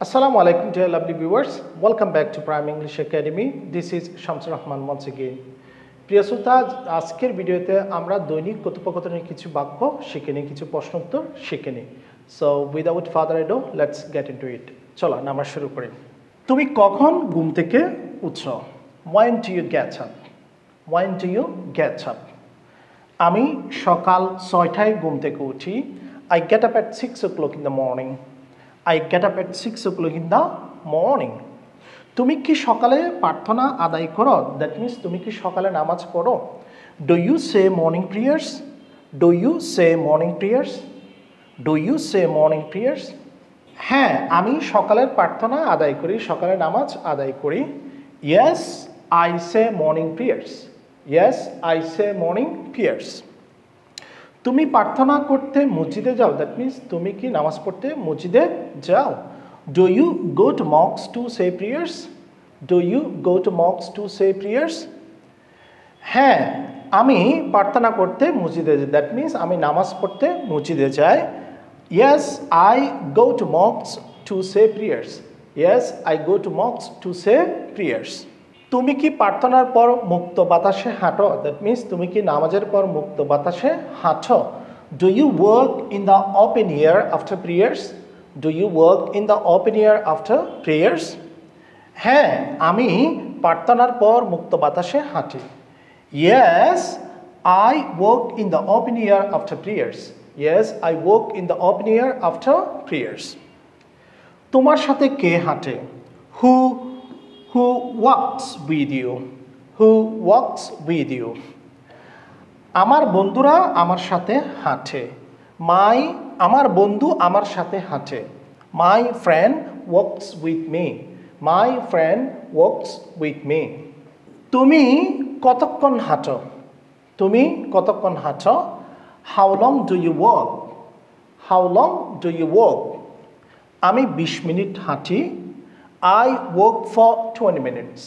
Assalamu alaikum dear lovely viewers. Welcome back to Prime English Academy. This is Shamsur Rahman once again. প্রিয় শ্রোতা, আজকের ভিডিওতে আমরা দৈনিক কথোপকথনের কিছু বাক্য শিখে নিই, কিছু প্রশ্নোত্তর শিখে নিই। So without further ado, let's get into it. চলো আমরা শুরু করি। তুমি কখন ঘুম থেকে উঠছো? When do you get up? When do you get up? আমি সকাল 6টায় ঘুম থেকে উঠি। I get up at 6 o'clock in the morning. I get up at 6 o'clock in the morning. তুমি কি সকালে প্রার্থনা আদায় করো? That means তুমি কি সকালে নামাজ পড়ো? Do you say morning prayers? Do you say morning prayers? Do you say morning prayers? হ্যাঁ, আমি সকালের প্রার্থনা আদায় করি, সকালে নামাজ আদায় করি। Yes, I say morning prayers. Yes, I say morning prayers. তুমি প্রার্থনা করতে মসজিদে যাও? দ্যাট মিন্স তুমি কি নামাজ পড়তে মসজিদে যাও? Do you go to mosque to say prayers? Do you go to mosque to say prayers? হ্যাঁ, আমি প্রার্থনা করতে মসজিদে যাই। দ্যাট মিন্স আমি নামাজ পড়তে মসজিদে যাই। Yes, I go to mosque to say prayers. Yes, I go to mosque to say prayers. তুমি কি প্রার্থনার পর মুক্ত বাতাসে হাঁটো? দ্যাট মিন্স তুমি কি নামাজের পর মুক্ত বাতাসে হাঁটো? Do you work in the open air after prayers? Do you work in the open air after prayers? হ্যাঁ, আমি প্রার্থনার পর মুক্ত বাতাসে হাঁটি। Yes, I work in the open air after prayers. Yes, I work in the open air after prayers. তোমার সাথে কে হাঁটে? Who walks with you? Who walks with you? আমার বন্ধুরা আমার সাথে হাঁটে। আমার বন্ধু আমার সাথে হাঁটে। My friend walks with me. My friend walks with me. তুমি কতক্ষণ হাঁটো? তুমি কতক্ষণ হাঁটো? How long do you walk? How long do you walk? আমি 20 মিনিট হাঁটি। I work for 20 minutes.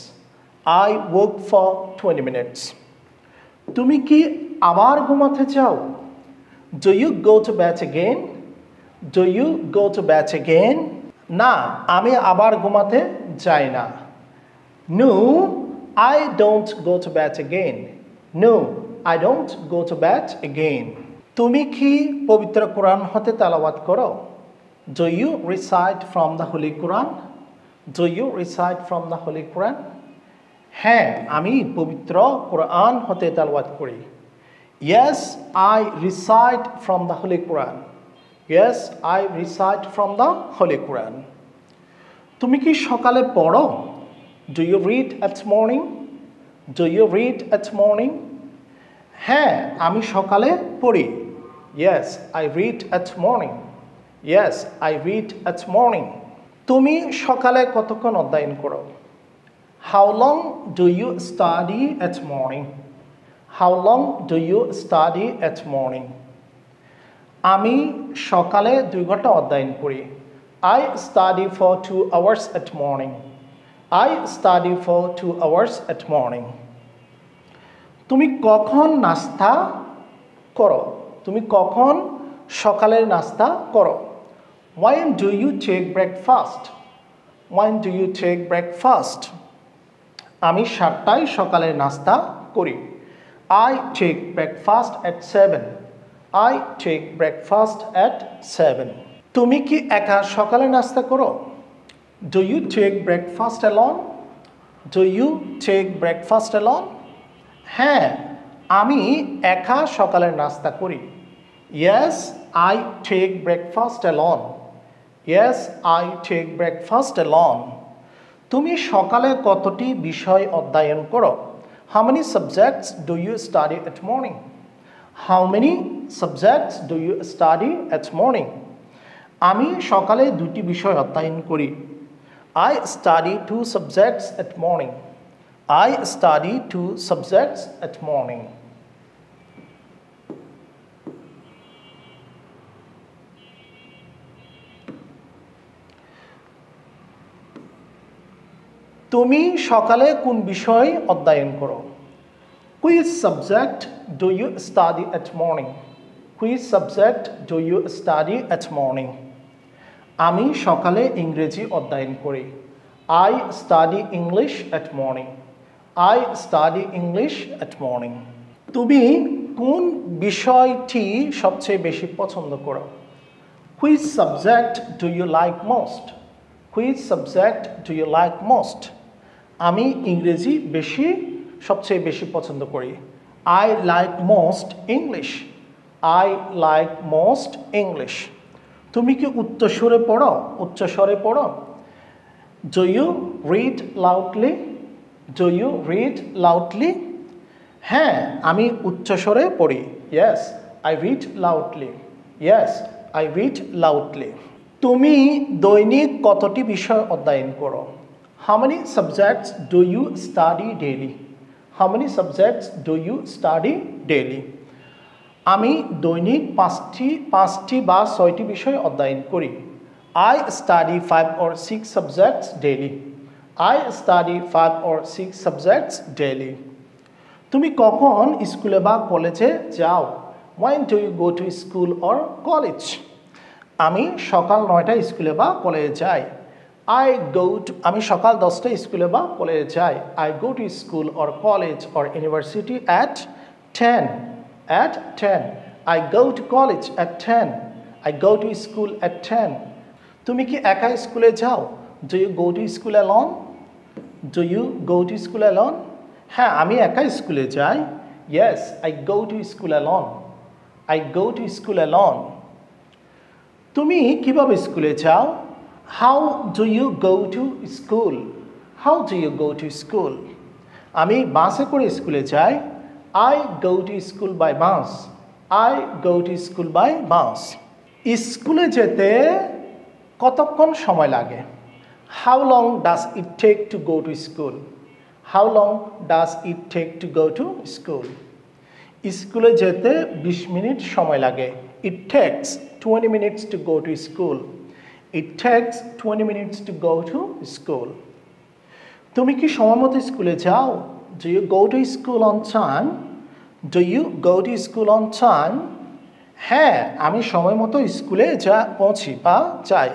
I work for 20 minutes. তুমি কি আবার ঘুমাতে চাও? Do you go to bed again? Do you go to bed again? না, আমি আবার ঘুমাতে যাই না। No, I don't go to bed again. No, I don't go to bed again. তুমি কি পবিত্র কোরআন হতে তেলাওয়াত করো? Do you recite from the Holy Quran? Do you recite from the Holy Quran? হ্যাঁ, আমি পবিত্র কোরআন হতে তেলাওয়াত করি। Yes, I recite from the Holy Quran. Yes, I recite from the Holy Quran. তুমি কি সকালে পড়ো? Do you read at morning? Do you read at morning? হ্যাঁ, আমি সকালে পড়ি। Yes, I read at morning. Yes, I read at morning. তুমি সকালে কতক্ষণ অধ্যয়ন করো? How long do you study at morning? How long do you study at morning? আমি সকালে 2 ঘন্টা অধ্যয়ন করি। I study for 2 hours at morning. I study for 2 hours at morning. তুমি কখন নাস্তা করো? তুমি কখন সকালের নাস্তা করো? When do you take breakfast? When do you take breakfast? আমি 7টায় সকালের নাস্তা করি। I take breakfast at 7. I take breakfast at 7. তুমি কি একা সকালে নাস্তা করো? Do you take breakfast alone? Do you take breakfast alone? হ্যাঁ, আমি একা সকালের নাস্তা করি। Yes, I take breakfast alone. Yes, I take breakfast alone. তুমি সকালে কতটি বিষয় অধ্যয়ন করো? How many subjects do you study at morning? How many subjects do you study at morning? আমি সকালে 2টি বিষয় অধ্যয়ন করি। I study 2 subjects at morning. I study 2 subjects at morning. তুমি সকালে কোন বিষয় অধ্যয়ন করো? Which subject do you study at morning? Which subject do you study at morning? আমি সকালে ইংরেজি অধ্যয়ন করি। I study English at morning. I study English at morning. তুমি কোন বিষয়টি সবচেয়ে বেশি পছন্দ করো? Which subject do you like most? Which subject do you like most? আমি ইংরেজি সবচেয়ে বেশি পছন্দ করি। I like most English. I like most English. তুমি কি উচ্চস্বরে পড়ো? উচ্চস্বরে পড়ো? Do you read loudly? Do you read loudly? হ্যাঁ, আমি উচ্চস্বরে পড়ি। Yes, I read loudly. Yes, I read loudly. তুমি দৈনিক কতটি বিষয় অধ্যয়ন করো? How many subjects do you study daily? How many subjects do you study daily? আমি দৈনিক পাঁচটি বা 6টি বিষয় অধ্যয়ন করি। I study 5 or 6 subjects daily. I study 5 or 6 subjects daily. তুমি কখন স্কুলে বা কলেজে যাও? When do you go to school or college? আমি সকাল 9টায় স্কুলে বা কলেজে যাই। আমি সকাল 10টায় স্কুলে বা কলেজে যাই। I go to school or college or university at 10. At 10. I go to college at 10. I go to school at 10. তুমি কি একা স্কুলে যাও? Do you go to school alone? Do you go to school alone? হ্যাঁ, আমি একা স্কুলে যাই। Yes, I go to school alone. I go to school alone. তুমি কিভাবে স্কুলে যাও? How do you go to school? How do you go to school? আমি বাসে করে স্কুলে যাই। I go to school by bus. I go to school by bus. স্কুলে যেতে কতক্ষণ সময় লাগে? How long does it take to go to school? How long does it take to go to school? স্কুলে যেতে 20 মিনিট সময় লাগে। It takes 20 minutes to go to school. It takes 20 minutes to go to school. তুমি কি সময়মতো স্কুলে যাও? Do you go to school on time? Do you go to school on time? হ্যাঁ, আমি সময়মতো স্কুলে পৌঁছি বা যাই।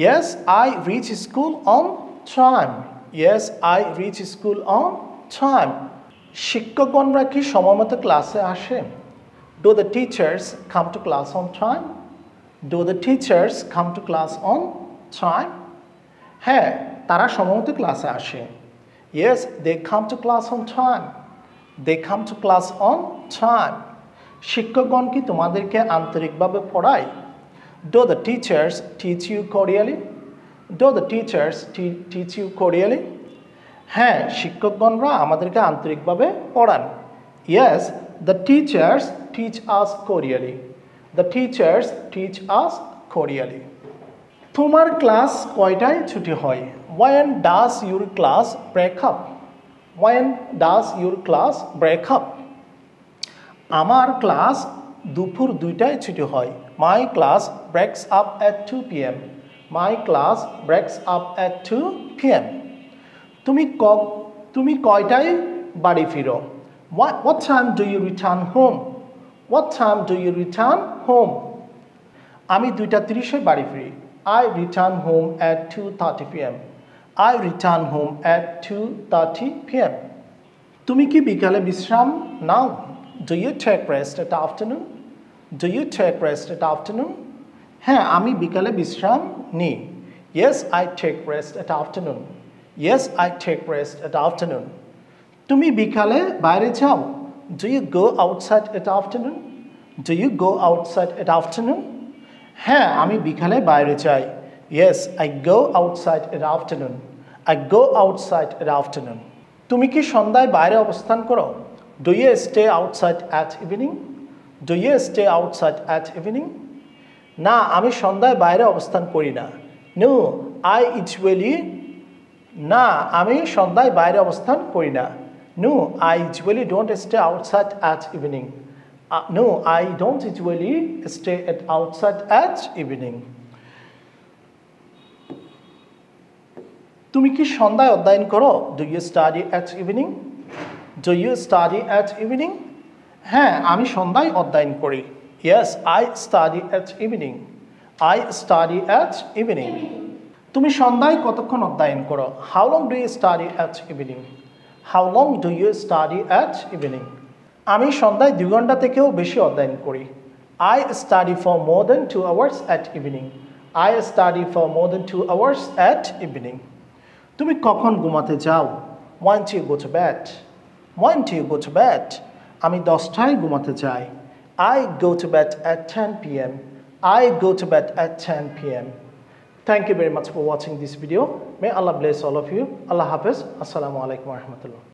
Yes, I reach school on time. Yes, I reach school on time. শিক্ষকগণরা কি সময়মতো ক্লাসে আসে? Do the teachers come to class on time? Do the teachers come to class on time? হ্যাঁ, তারা সময়মতো ক্লাসে আসে। Yes, they come to class on time. They come to class on time. শিক্ষকগণ কি তোমাদেরকে আন্তরিকভাবে পড়ায়? Do the teachers teach you cordially? Do the teachers teach you cordially? হ্যাঁ, শিক্ষকগণরা আমাদেরকে আন্তরিকভাবে পড়ান। Yes, the teachers teach us cordially. The teachers teach us cordially. তোমার ক্লাস কয়টায় ছুটি হয়? When does your class break up? When does your class break up? আমার class দুপুর 2টায় ছুটি হয়। My class breaks up at 2 p.m. My class breaks up at 2 p.m. তুমি কয়টায় বাড়ি ফিরো? What time do you return home? What time do you return home? আমি 2:30 বাড়ি ফিরি। I return home at 2:30 p.m. I return home at 2:30 p.m. তুমি কি বিকালে বিশ্রাম নাও? Do you take rest at afternoon? Do you take rest at afternoon? হ্যাঁ, আমি বিকালে বিশ্রাম নিই। Yes, I take rest at afternoon. Yes, I take rest at afternoon. তুমি বিকালে বাইরে যাও? Do you go outside at afternoon? Do you go outside at afternoon? হ্যাঁ, আমি বিকালে বাইরে যাই। Yes, I go outside at afternoon. I go outside at afternoon. তুমি কি সন্ধ্যায় বাইরে অবস্থান করো? Do you stay outside at evening? Do you stay outside at evening? না, আমি সন্ধ্যায় বাইরে অবস্থান করি না। No, I usually আমি সন্ধ্যায় বাইরে অবস্থান করি না। No, I usually don't stay outside at evening. No, I don't usually stay outside at evening. তুমি কি সন্ধ্যায় অধ্যয়ন করো? Do you study at evening? Do you study at evening? হ্যাঁ, আমি সন্ধ্যায় অধ্যয়ন করি। Yes, I study at evening. I study at evening. তুমি সন্ধ্যায় কতক্ষণ অধ্যয়ন করো? How long do you study at evening? How long do you study at evening? আমি সন্ধ্যায় 2 ঘন্টা থেকেও বেশি অধ্যয়ন করি। I study for more than 2 hours at evening. I study for more than 2 hours at evening. তুমি কখন ঘুমাতে যাও? When do you go to bed? When do you go to bed? আমি 10টায় ঘুমাতে যাই। I go to bed at 10 p.m. I go to bed at 10 p.m. Thank you very much for watching this video. May Allah bless all of you. Allah Hafiz. Assalamu alaikum wa rahmatullah.